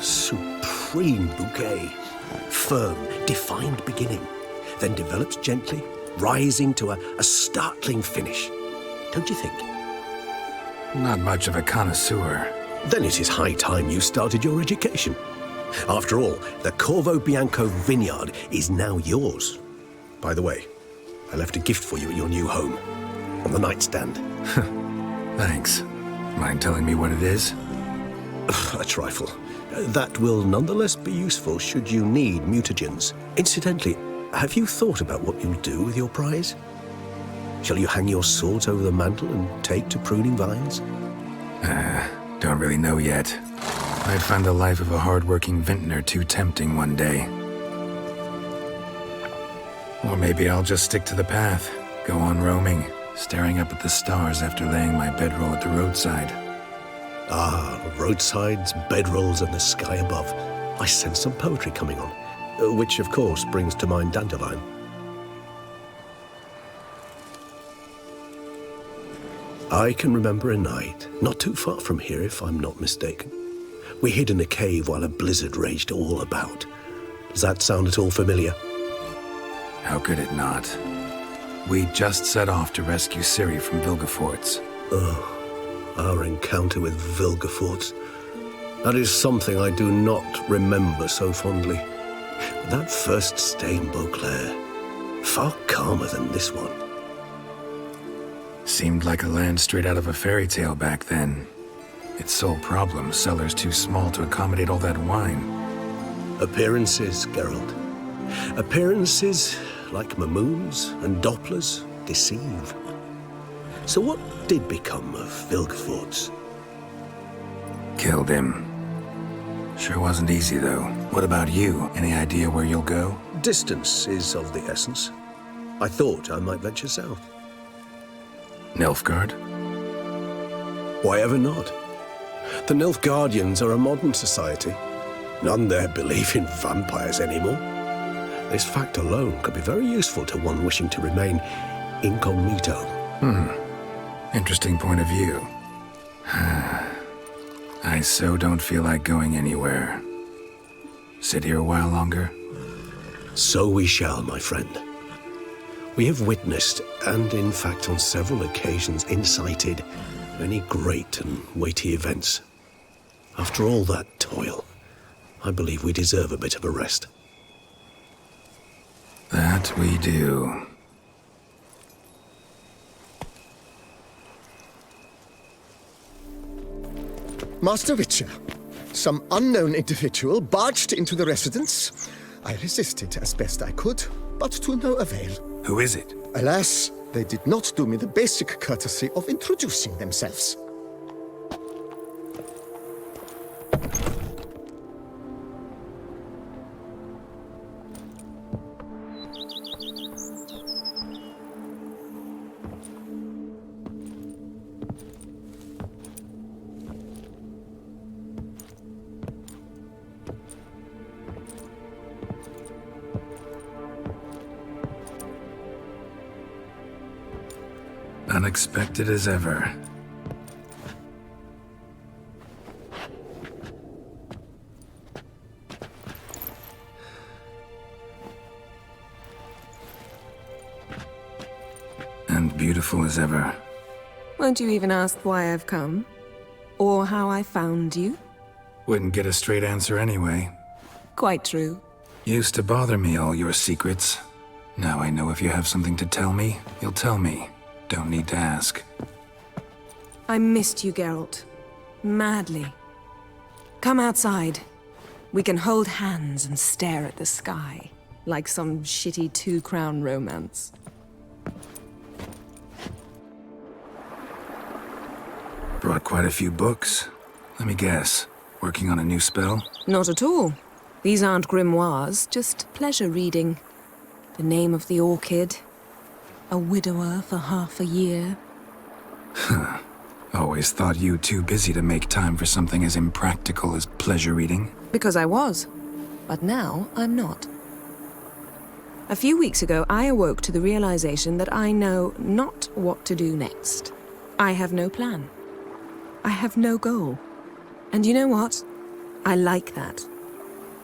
Supreme bouquet. Firm, defined beginning, then develops gently, rising to a startling finish. Don't you think? Not much of a connoisseur. Then it is high time you started your education. After all, the Corvo Bianco vineyard is now yours. By the way, I left a gift for you at your new home, on the nightstand. Thanks. Mind telling me what it is? A trifle. That will nonetheless be useful should you need mutagens. Incidentally, have you thought about what you'll do with your prize? Shall you hang your swords over the mantle and take to pruning vines? Don't really know yet. I'd find the life of a hard-working vintner too tempting one day. Or maybe I'll just stick to the path, go on roaming, staring up at the stars after laying my bedroll at the roadside. Ah, roadsides, bedrolls, and the sky above. I sense some poetry coming on, which of course brings to mind Dandelion. I can remember a night, not too far from here if I'm not mistaken. We hid in a cave while a blizzard raged all about. Does that sound at all familiar? How could it not? We just set off to rescue Ciri from Vilgefortz. Oh, our encounter with Vilgefortz. That is something I do not remember so fondly. That first stay in Beauclair, far calmer than this one. Seemed like a land straight out of a fairy tale back then. Its sole problem, cellars too small to accommodate all that wine. Appearances, Geralt. Appearances, like Mamoons and Dopplers, deceive. So what did become of Vilgefortz? Killed him. Sure wasn't easy, though. What about you? Any idea where you'll go? Distance is of the essence. I thought I might venture south. Nilfgaard? Why ever not? The Nilfgaardians are a modern society. None there believe in vampires anymore. This fact alone could be very useful to one wishing to remain incognito. Interesting point of view. I so don't feel like going anywhere. Sit here a while longer? So we shall, my friend. We have witnessed, and in fact on several occasions incited, many great and weighty events. After all that toil, I believe we deserve a bit of a rest. That we do. Master Witcher, some unknown individual barged into the residence. I resisted as best I could, but to no avail. Who is it? Alas, they did not do me the basic courtesy of introducing themselves. Unexpected as ever. And beautiful as ever. Won't you even ask why I've come? Or how I found you? Wouldn't get a straight answer anyway. Quite true. Used to bother me, all your secrets. Now I know if you have something to tell me, you'll tell me. Don't need to ask. I missed you, Geralt. Madly. Come outside. We can hold hands and stare at the sky, like some shitty two-crown romance. Brought quite a few books. Let me guess. Working on a new spell? Not at all. These aren't grimoires, just pleasure reading. The Name of the Orchid. A widower for half a year. Always thought you too busy to make time for something as impractical as pleasure reading. Because I was. But now I'm not. A few weeks ago, I awoke to the realization that I know not what to do next. I have no plan. I have no goal. And you know what? I like that.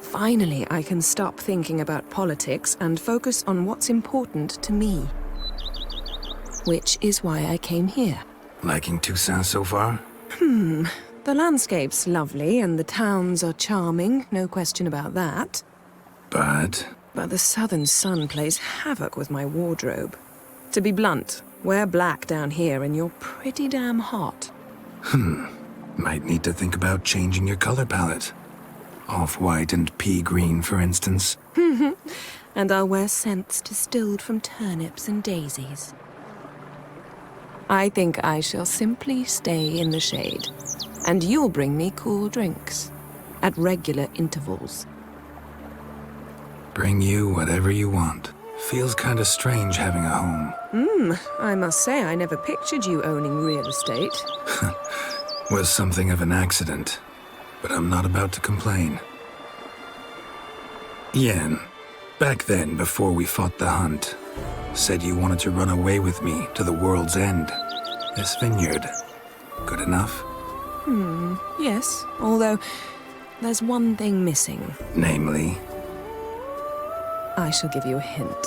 Finally, I can stop thinking about politics and focus on what's important to me. Which is why I came here. Liking Toussaint so far? The landscape's lovely and the towns are charming, no question about that. But But the southern sun plays havoc with my wardrobe. To be blunt, wear black down here and you're pretty damn hot. might need to think about changing your color palette. Off-white and pea green, for instance. And I'll wear scents distilled from turnips and daisies. I think I shall simply stay in the shade. And you'll bring me cool drinks. At regular intervals. Bring you whatever you want. Feels kinda strange having a home. I must say I never pictured you owning real estate. Was something of an accident. But I'm not about to complain. Yen, back then, before we fought the hunt, said you wanted to run away with me to the world's end. This vineyard. Good enough? Yes, although there's one thing missing. Namely, I shall give you a hint.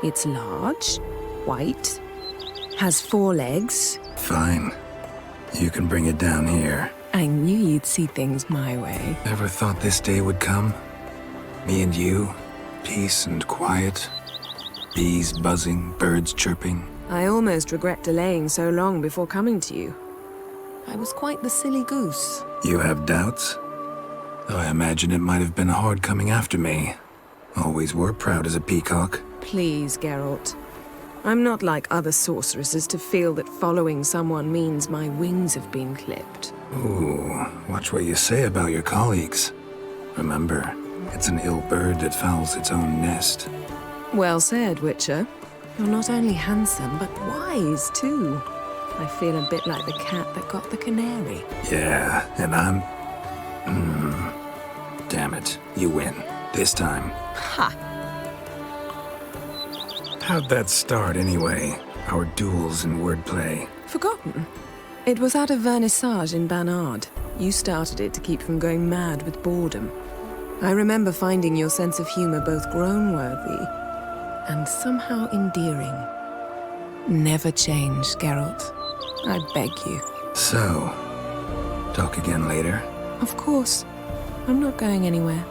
It's large, white, has 4 legs. fine. You can bring it down here. I knew you'd see things my way. Ever thought this day would come? Me and you, peace and quiet. Bees buzzing, birds chirping. I almost regret delaying so long before coming to you. I was quite the silly goose. You have doubts? Though I imagine it might have been hard coming after me. Always were proud as a peacock. Please, Geralt. I'm not like other sorceresses to feel that following someone means my wings have been clipped. Ooh, watch what you say about your colleagues. Remember, it's an ill bird that fouls its own nest. Well said, Witcher. You're not only handsome, but wise, too. I feel a bit like the cat that got the canary. Yeah, and I'm... Damn it, you win. This time. Ha! How'd that start, anyway? Our duels and wordplay. Forgotten. It was at a vernissage in Banard. You started it to keep from going mad with boredom. I remember finding your sense of humor both groan-worthy and somehow endearing. Never change, Geralt. I beg you. So, talk again later? Of course. I'm not going anywhere.